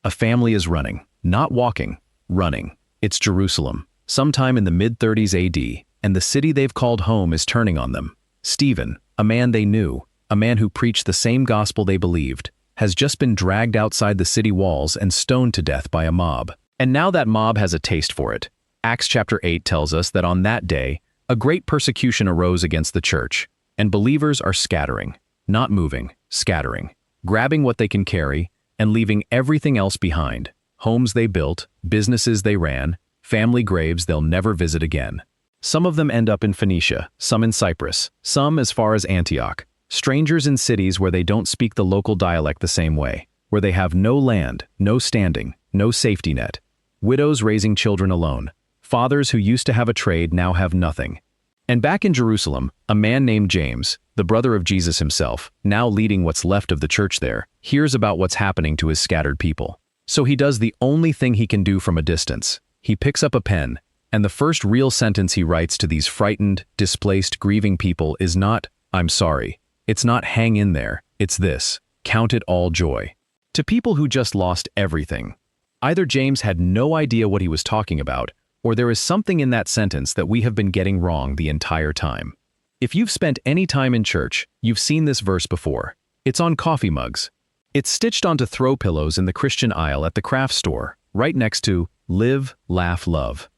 A family is running, not walking, running. It's Jerusalem, sometime in the mid-30s AD, and the city they've called home is turning on them. Stephen, a man they knew, a man who preached the same gospel they believed, has just been dragged outside the city walls and stoned to death by a mob. And now that mob has a taste for it. Acts chapter 8 tells us that on that day, a great persecution arose against the church, and believers are scattering, not moving, scattering, grabbing what they can carry, and leaving everything else behind. Homes they built, businesses they ran, family graves they'll never visit again. Some of them end up in Phoenicia, some in Cyprus, some as far as Antioch. Strangers in cities where they don't speak the local dialect the same way, where they have no land, no standing, no safety net. Widows raising children alone. Fathers who used to have a trade now have nothing. And back in Jerusalem, a man named James, the brother of Jesus himself, now leading what's left of the church there, hears about what's happening to his scattered people. So he does the only thing he can do from a distance. He picks up a pen, and the first real sentence he writes to these frightened, displaced, grieving people is not, "I'm sorry." It's not "hang in there," it's this, "count it all joy." To people who just lost everything. Either James had no idea what he was talking about, or there is something in that sentence that we have been getting wrong the entire time. If you've spent any time in church, you've seen this verse before. It's on coffee mugs. It's stitched onto throw pillows in the Christian aisle at the craft store, right next to "Live, Laugh, Love."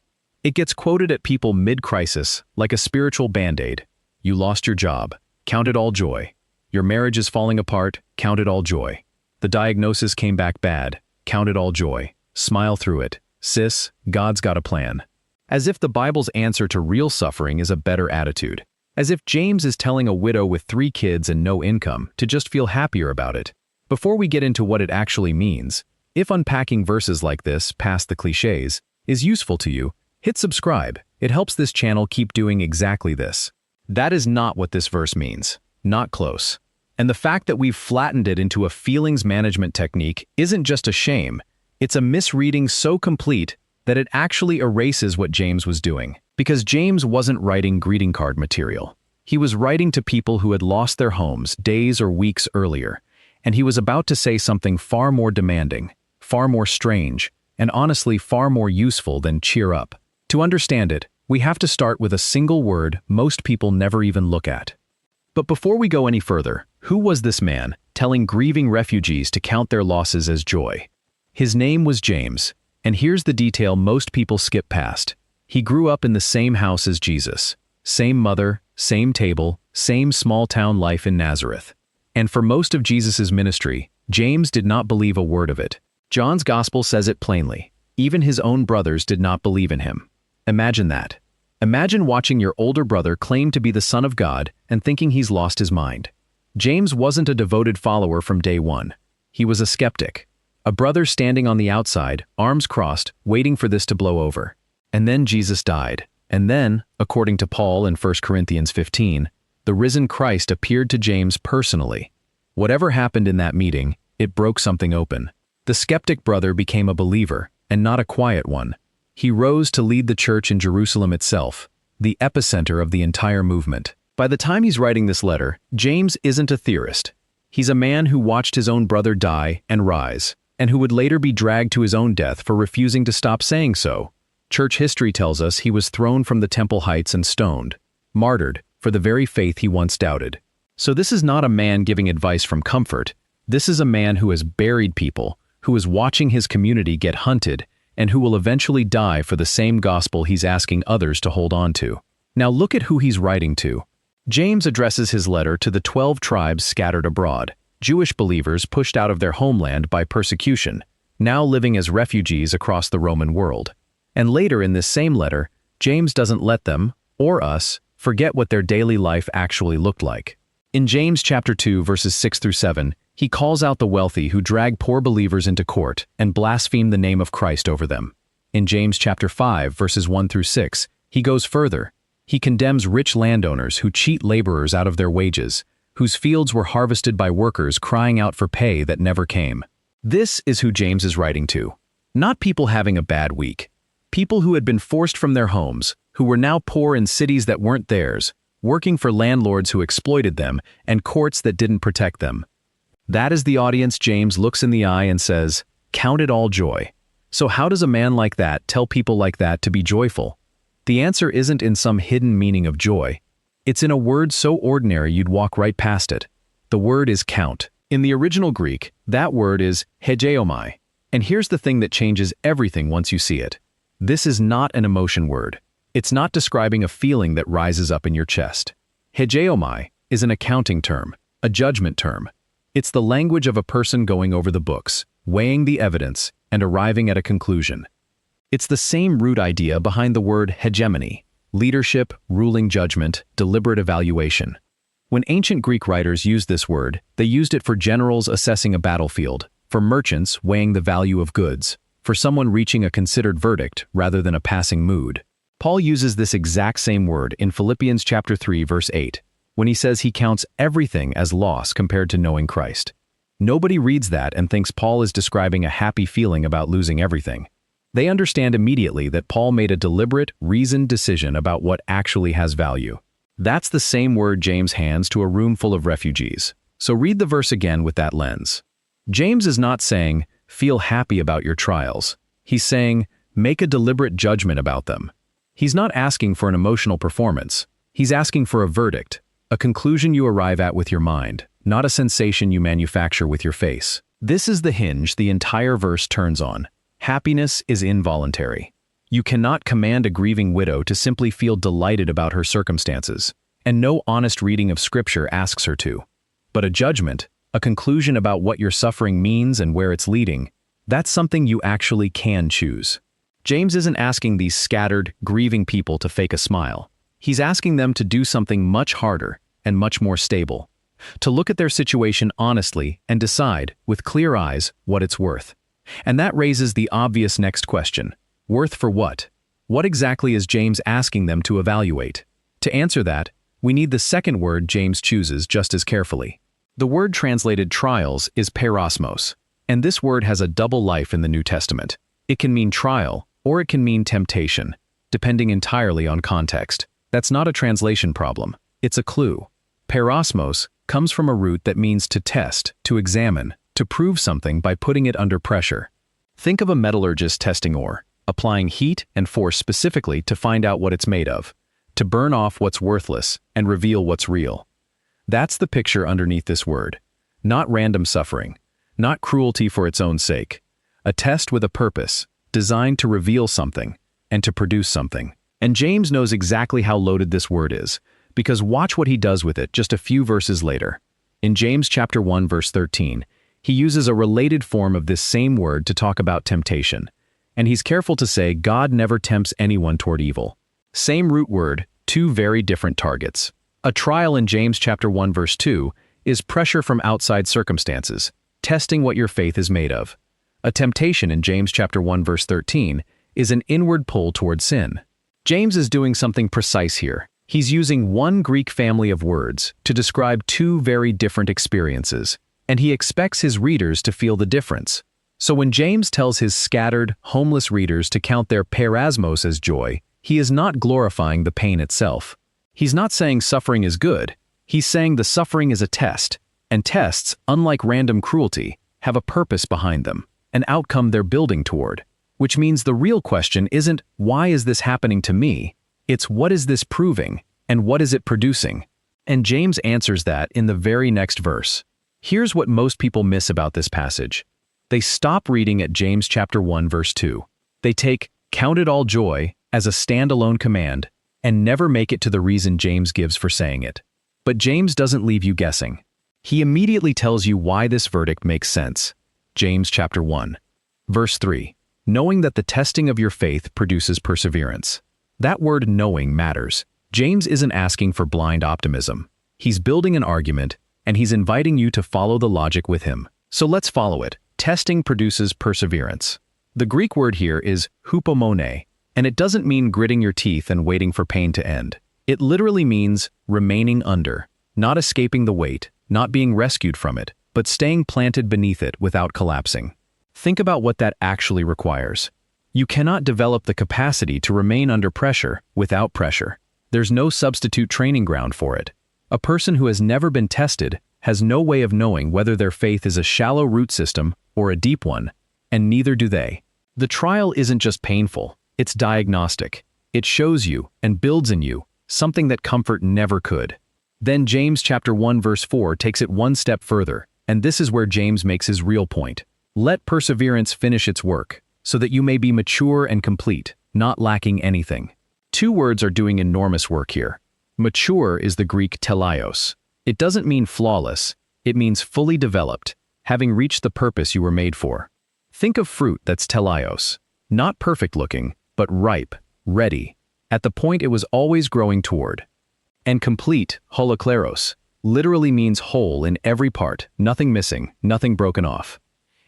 It gets quoted at people mid-crisis, like a spiritual band-aid. You lost your job. Count it all joy. Your marriage is falling apart. Count it all joy. The diagnosis came back bad. Count it all joy. Smile through it. Sis, God's got a plan. As if the Bible's answer to real suffering is a better attitude. As if James is telling a widow with 3 kids and no income to just feel happier about it. Before we get into what it actually means, if unpacking verses like this, past the cliches, is useful to you, hit subscribe. It helps this channel keep doing exactly this. That is not what this verse means. Not close. And the fact that we've flattened it into a feelings management technique isn't just a shame. It's a misreading so complete that it actually erases what James was doing. Because James wasn't writing greeting card material. He was writing to people who had lost their homes days or weeks earlier, and he was about to say something far more demanding, far more strange, and honestly far more useful than cheer up. To understand it, we have to start with a single word most people never even look at. But before we go any further, who was this man telling grieving refugees to count their losses as joy? His name was James, and here's the detail most people skip past. He grew up in the same house as Jesus. Same mother, same table, same small-town life in Nazareth. And for most of Jesus' ministry, James did not believe a word of it. John's gospel says it plainly. Even his own brothers did not believe in him. Imagine that. Imagine watching your older brother claim to be the Son of God and thinking he's lost his mind. James wasn't a devoted follower from day one. He was a skeptic. A brother standing on the outside, arms crossed, waiting for this to blow over. And then Jesus died. And then, according to Paul in 1 Corinthians 15, the risen Christ appeared to James personally. Whatever happened in that meeting, it broke something open. The skeptic brother became a believer, and not a quiet one. He rose to lead the church in Jerusalem itself, the epicenter of the entire movement. By the time he's writing this letter, James isn't a theorist. He's a man who watched his own brother die and rise, and who would later be dragged to his own death for refusing to stop saying so. Church history tells us he was thrown from the temple heights and stoned, martyred, for the very faith he once doubted. So this is not a man giving advice from comfort. This is a man who has buried people, who is watching his community get hunted, and who will eventually die for the same gospel he's asking others to hold on to. Now look at who he's writing to. James addresses his letter to the 12 tribes scattered abroad, Jewish believers pushed out of their homeland by persecution, now living as refugees across the Roman world. And later in this same letter, James doesn't let them, or us, forget what their daily life actually looked like. In James chapter 2 verses 6 through 7, he calls out the wealthy who drag poor believers into court and blaspheme the name of Christ over them. In James chapter 5 verses 1 through 6, he goes further. He condemns rich landowners who cheat laborers out of their wages, whose fields were harvested by workers crying out for pay that never came. This is who James is writing to. Not people having a bad week. People who had been forced from their homes, who were now poor in cities that weren't theirs, working for landlords who exploited them and courts that didn't protect them. That is the audience James looks in the eye and says, Count it all joy. So how does a man like that tell people like that to be joyful? The answer isn't in some hidden meaning of joy. It's in a word so ordinary you'd walk right past it. The word is count. In the original Greek, that word is hēgeomai. And here's the thing that changes everything once you see it. This is not an emotion word. It's not describing a feeling that rises up in your chest. Hēgeomai is an accounting term, a judgment term. It's the language of a person going over the books, weighing the evidence, and arriving at a conclusion. It's the same root idea behind the word hegemony: leadership, ruling judgment, deliberate evaluation. When ancient Greek writers used this word, they used it for generals assessing a battlefield, for merchants weighing the value of goods, for someone reaching a considered verdict rather than a passing mood. Paul uses this exact same word in Philippians chapter 3 verse 8, when he says he counts everything as loss compared to knowing Christ. Nobody reads that and thinks Paul is describing a happy feeling about losing everything. They understand immediately that Paul made a deliberate, reasoned decision about what actually has value. That's the same word James hands to a room full of refugees. So read the verse again with that lens. James is not saying, feel happy about your trials. He's saying, make a deliberate judgment about them. He's not asking for an emotional performance. He's asking for a verdict, a conclusion you arrive at with your mind, not a sensation you manufacture with your face. This is the hinge the entire verse turns on. Happiness is involuntary. You cannot command a grieving widow to simply feel delighted about her circumstances, and no honest reading of Scripture asks her to. But a judgment, a conclusion about what your suffering means and where it's leading, that's something you actually can choose. James isn't asking these scattered, grieving people to fake a smile. He's asking them to do something much harder and much more stable, to look at their situation honestly and decide, with clear eyes, what it's worth. And that raises the obvious next question. Worth for what? What exactly is James asking them to evaluate? To answer that, we need the second word James chooses just as carefully. The word translated trials is peirasmos, and this word has a double life in the New Testament. It can mean trial, or it can mean temptation, depending entirely on context. That's not a translation problem. It's a clue. Peirasmos comes from a root that means to test, to examine, to prove something by putting it under pressure. Think of a metallurgist testing ore, applying heat and force specifically to find out what it's made of, to burn off what's worthless and reveal what's real. That's the picture underneath this word. Not random suffering, not cruelty for its own sake. A test with a purpose, designed to reveal something and to produce something. And James knows exactly how loaded this word is, because watch what he does with it just a few verses later. In James chapter 1 verse 13, he uses a related form of this same word to talk about temptation. And he's careful to say God never tempts anyone toward evil. Same root word, two very different targets. A trial in James chapter 1 verse 2 is pressure from outside circumstances, testing what your faith is made of. A temptation in James chapter 1 verse 13 is an inward pull toward sin. James is doing something precise here. He's using one Greek family of words to describe two very different experiences, and he expects his readers to feel the difference. So when James tells his scattered, homeless readers to count their peirasmos as joy, he is not glorifying the pain itself. He's not saying suffering is good. He's saying the suffering is a test, and tests, unlike random cruelty, have a purpose behind them, an outcome they're building toward. Which means the real question isn't, why is this happening to me? It's what is this proving, and what is it producing? And James answers that in the very next verse. Here's what most people miss about this passage. They stop reading at James chapter 1 verse 2. They take "count it all joy" as a standalone command and never make it to the reason James gives for saying it. But James doesn't leave you guessing. He immediately tells you why this verdict makes sense. James chapter 1, verse 3. Knowing that the testing of your faith produces perseverance. That word knowing matters. James isn't asking for blind optimism. He's building an argument, and he's inviting you to follow the logic with him. So let's follow it. Testing produces perseverance. The Greek word here is hūpomone, and it doesn't mean gritting your teeth and waiting for pain to end. It literally means remaining under, not escaping the weight, not being rescued from it, but staying planted beneath it without collapsing. Think about what that actually requires. You cannot develop the capacity to remain under pressure without pressure. There's no substitute training ground for it. A person who has never been tested has no way of knowing whether their faith is a shallow root system or a deep one. and neither do they. The trial isn't just painful, it's diagnostic. It shows you and builds in you something that comfort never could. Then James chapter 1 verse 4 takes it one step further, and this is where James makes his real point. Let perseverance finish its work, so that you may be mature and complete, not lacking anything. Two words are doing enormous work here. Mature is the Greek teleios. It doesn't mean flawless, it means fully developed, having reached the purpose you were made for. Think of fruit that's teleios, not perfect looking, but ripe, ready, at the point it was always growing toward. And complete, holokleros, literally means whole in every part, nothing missing, nothing broken off.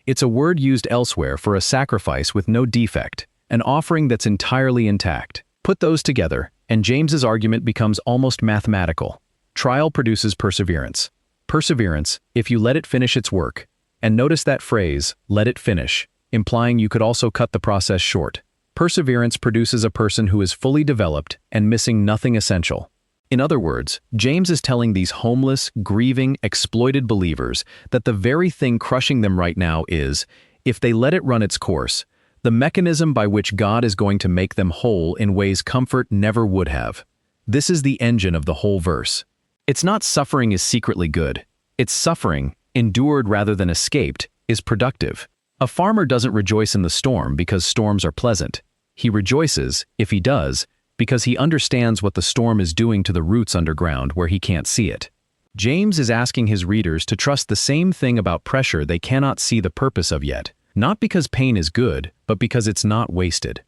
It's a word used elsewhere for a sacrifice with no defect, an offering that's entirely intact. Put those together, and James's argument becomes almost mathematical. Trial produces perseverance. Perseverance, if you let it finish its work. And notice that phrase, let it finish, implying you could also cut the process short. Perseverance produces a person who is fully developed and missing nothing essential. In other words, James is telling these homeless, grieving, exploited believers that the very thing crushing them right now is, if they let it run its course, the mechanism by which God is going to make them whole in ways comfort never would have. This is the engine of the whole verse. It's not suffering is secretly good. It's suffering, endured rather than escaped, is productive. A farmer doesn't rejoice in the storm because storms are pleasant. He rejoices, if he does, because he understands what the storm is doing to the roots underground where he can't see it. James is asking his readers to trust the same thing about pressure they cannot see the purpose of yet, not because pain is good, but because it's not wasted.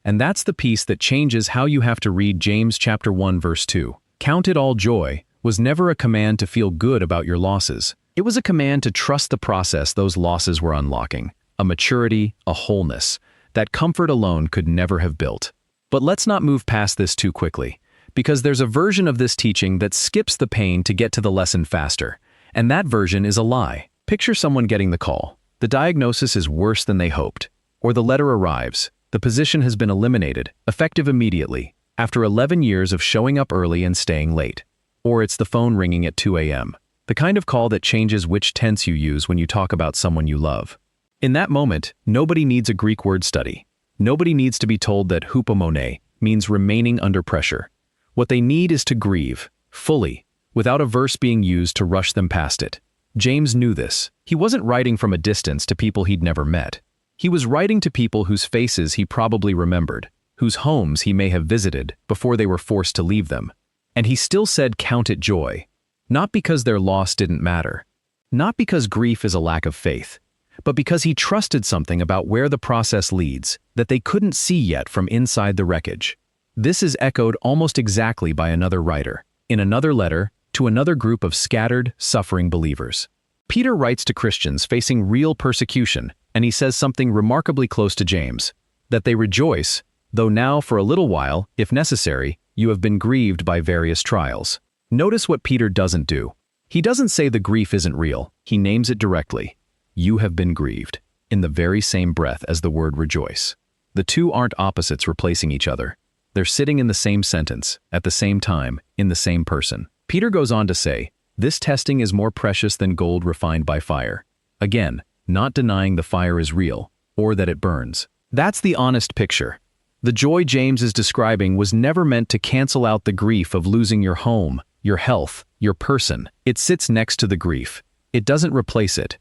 And that's the piece that changes how you have to read James chapter 1 verse 2. Count it all joy was never a command to feel good about your losses. It was a command to trust the process those losses were unlocking, a maturity, a wholeness, that comfort alone could never have built. But let's not move past this too quickly, because there's a version of this teaching that skips the pain to get to the lesson faster, and that version is a lie. Picture someone getting the call. The diagnosis is worse than they hoped, or the letter arrives. The position has been eliminated, effective immediately, after 11 years of showing up early and staying late. Or it's the phone ringing at 2 a.m., the kind of call that changes which tense you use when you talk about someone you love. In that moment, nobody needs a Greek word study. Nobody needs to be told that hupomone means remaining under pressure. What they need is to grieve, fully, without a verse being used to rush them past it. James knew this. He wasn't writing from a distance to people he'd never met. He was writing to people whose faces he probably remembered, whose homes he may have visited before they were forced to leave them. And he still said count it joy, not because their loss didn't matter, not because grief is a lack of faith, but because he trusted something about where the process leads that they couldn't see yet from inside the wreckage. This is echoed almost exactly by another writer, in another letter, to another group of scattered, suffering believers. Peter writes to Christians facing real persecution, and he says something remarkably close to James, that they rejoice, though now for a little while, if necessary, you have been grieved by various trials. Notice what Peter doesn't do. He doesn't say the grief isn't real, he names it directly. You have been grieved, in the very same breath as the word rejoice. The two aren't opposites replacing each other. They're sitting in the same sentence, at the same time, in the same person. Peter goes on to say, this testing is more precious than gold refined by fire. Again, not denying the fire is real, or that it burns. That's the honest picture. The joy James is describing was never meant to cancel out the grief of losing your home, your health, your person. It sits next to the grief. It doesn't replace it.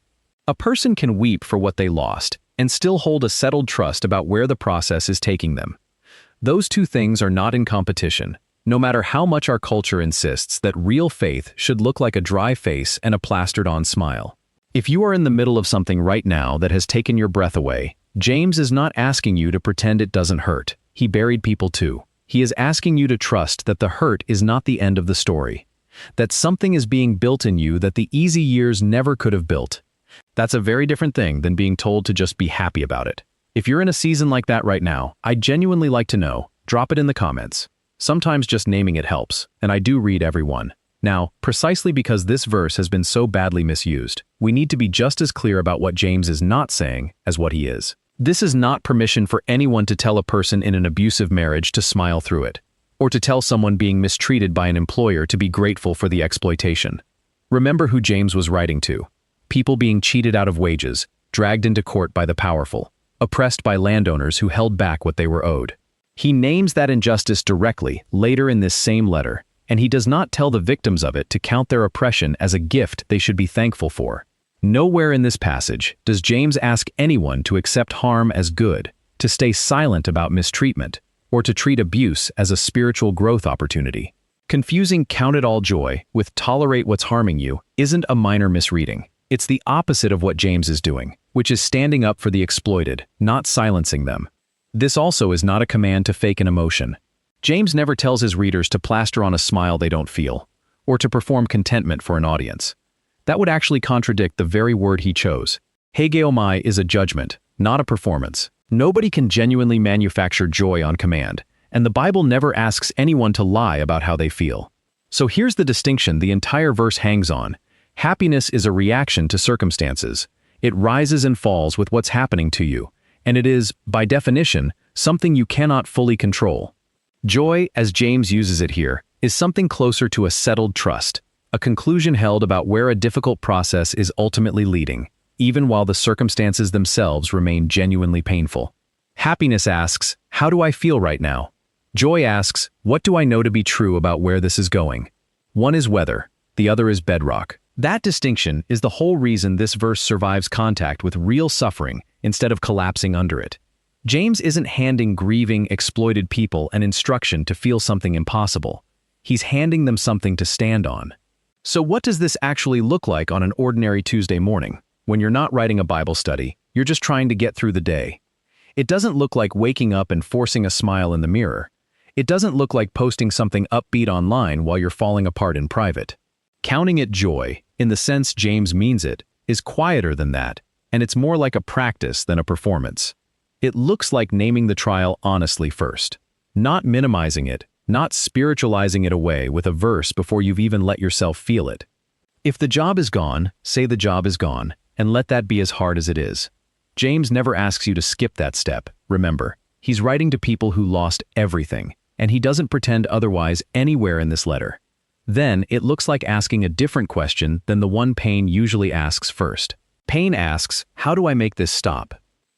A person can weep for what they lost and still hold a settled trust about where the process is taking them. Those two things are not in competition, no matter how much our culture insists that real faith should look like a dry face and a plastered-on smile. If you are in the middle of something right now that has taken your breath away, James is not asking you to pretend it doesn't hurt. He buried people too. He is asking you to trust that the hurt is not the end of the story, that something is being built in you that the easy years never could have built. That's a very different thing than being told to just be happy about it. If you're in a season like that right now, I'd genuinely like to know. Drop it in the comments. Sometimes just naming it helps, and I do read every one. Now, precisely because this verse has been so badly misused, we need to be just as clear about what James is not saying as what he is. This is not permission for anyone to tell a person in an abusive marriage to smile through it, or to tell someone being mistreated by an employer to be grateful for the exploitation. Remember who James was writing to. People being cheated out of wages, dragged into court by the powerful, oppressed by landowners who held back what they were owed. He names that injustice directly later in this same letter, and he does not tell the victims of it to count their oppression as a gift they should be thankful for. Nowhere in this passage does James ask anyone to accept harm as good, to stay silent about mistreatment, or to treat abuse as a spiritual growth opportunity. Confusing "count it all joy" with "tolerate what's harming you" isn't a minor misreading. It's the opposite of what James is doing, which is standing up for the exploited, not silencing them. This also is not a command to fake an emotion. James never tells his readers to plaster on a smile they don't feel, or to perform contentment for an audience. That would actually contradict the very word he chose. Hēgeomai is a judgment, not a performance. Nobody can genuinely manufacture joy on command, and the Bible never asks anyone to lie about how they feel. So here's the distinction the entire verse hangs on. Happiness is a reaction to circumstances. It rises and falls with what's happening to you, and it is, by definition, something you cannot fully control. Joy, as James uses it here, is something closer to a settled trust, a conclusion held about where a difficult process is ultimately leading, even while the circumstances themselves remain genuinely painful. Happiness asks, "How do I feel right now?" Joy asks, "What do I know to be true about where this is going?" One is weather, the other is bedrock. That distinction is the whole reason this verse survives contact with real suffering instead of collapsing under it. James isn't handing grieving, exploited people an instruction to feel something impossible. He's handing them something to stand on. So what does this actually look like on an ordinary Tuesday morning, when you're not writing a Bible study, you're just trying to get through the day? It doesn't look like waking up and forcing a smile in the mirror. It doesn't look like posting something upbeat online while you're falling apart in private. Counting it joy, in the sense James means it, is quieter than that, and it's more like a practice than a performance. It looks like naming the trial honestly first, not minimizing it, not spiritualizing it away with a verse before you've even let yourself feel it. If the job is gone, say the job is gone, and let that be as hard as it is. James never asks you to skip that step. Remember, he's writing to people who lost everything, and he doesn't pretend otherwise anywhere in this letter. Then it looks like asking a different question than the one pain usually asks first. Pain asks, "How do I make this stop?"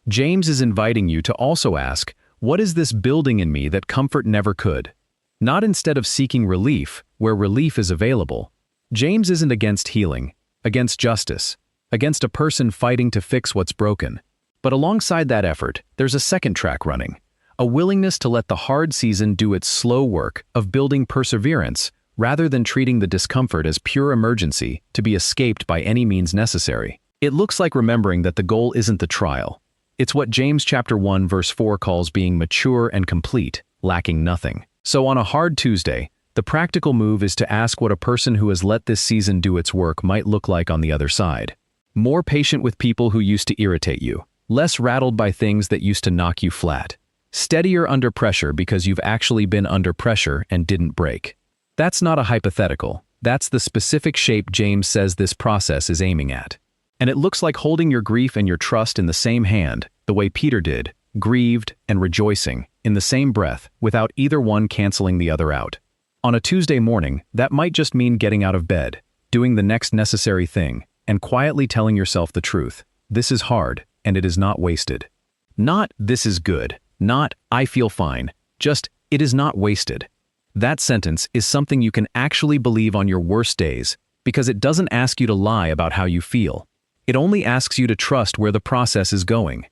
James is inviting you to also ask, "What is this building in me that comfort never could?" Not instead of seeking relief, where relief is available. James isn't against healing, against justice, against a person fighting to fix what's broken. But alongside that effort, there's a second track running, a willingness to let the hard season do its slow work of building perseverance rather than treating the discomfort as pure emergency to be escaped by any means necessary. It looks like remembering that the goal isn't the trial. It's what James chapter 1 verse 4 calls being mature and complete, lacking nothing. So on a hard Tuesday, the practical move is to ask what a person who has let this season do its work might look like on the other side. More patient with people who used to irritate you, less rattled by things that used to knock you flat. Steadier under pressure because you've actually been under pressure and didn't break. That's not a hypothetical. That's the specific shape James says this process is aiming at. And it looks like holding your grief and your trust in the same hand, the way Peter did, grieved and rejoicing, in the same breath, without either one canceling the other out. On a Tuesday morning, that might just mean getting out of bed, doing the next necessary thing, and quietly telling yourself the truth. This is hard, and it is not wasted. Not, "This is good," not, "I feel fine," just, "It is not wasted." That sentence is something you can actually believe on your worst days, because it doesn't ask you to lie about how you feel. It only asks you to trust where the process is going.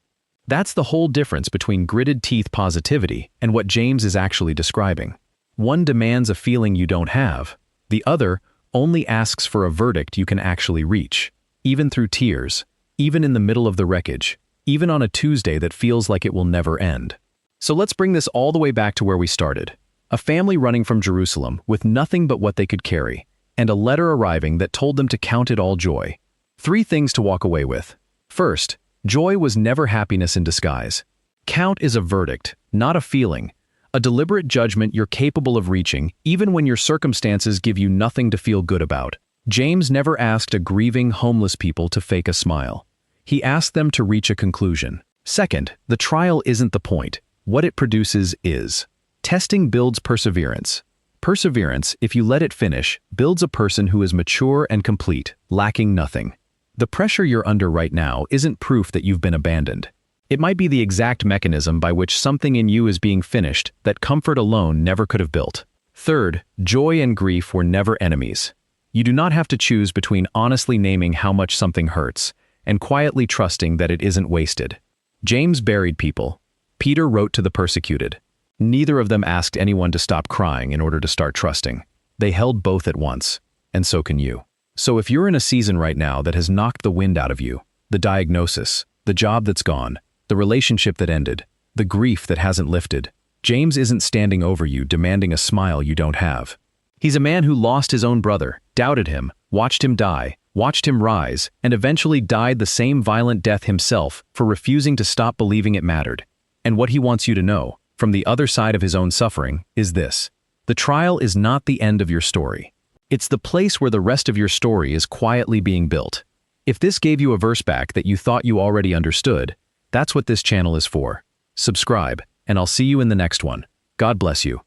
That's the whole difference between gritted teeth positivity and what James is actually describing. One demands a feeling you don't have. The other only asks for a verdict you can actually reach, even through tears, even in the middle of the wreckage, even on a Tuesday that feels like it will never end. So let's bring this all the way back to where we started. A family running from Jerusalem with nothing but what they could carry, and a letter arriving that told them to count it all joy. 3 things to walk away with. First, joy was never happiness in disguise. Count is a verdict, not a feeling, a deliberate judgment you're capable of reaching even when your circumstances give you nothing to feel good about. James never asked a grieving, homeless people to fake a smile. He asked them to reach a conclusion. Second, the trial isn't the point. What it produces is. Testing builds perseverance. Perseverance, if you let it finish, builds a person who is mature and complete, lacking nothing. The pressure you're under right now isn't proof that you've been abandoned. It might be the exact mechanism by which something in you is being finished that comfort alone never could have built. Third, joy and grief were never enemies. You do not have to choose between honestly naming how much something hurts and quietly trusting that it isn't wasted. James buried people. Peter wrote to the persecuted. Neither of them asked anyone to stop crying in order to start trusting. They held both at once, and so can you. So if you're in a season right now that has knocked the wind out of you, the diagnosis, the job that's gone, the relationship that ended, the grief that hasn't lifted, James isn't standing over you demanding a smile you don't have. He's a man who lost his own brother, doubted him, watched him die, watched him rise, and eventually died the same violent death himself for refusing to stop believing it mattered. And what he wants you to know, from the other side of his own suffering, is this: the trial is not the end of your story. It's the place where the rest of your story is quietly being built. If this gave you a verse back that you thought you already understood, that's what this channel is for. Subscribe, and I'll see you in the next one. God bless you.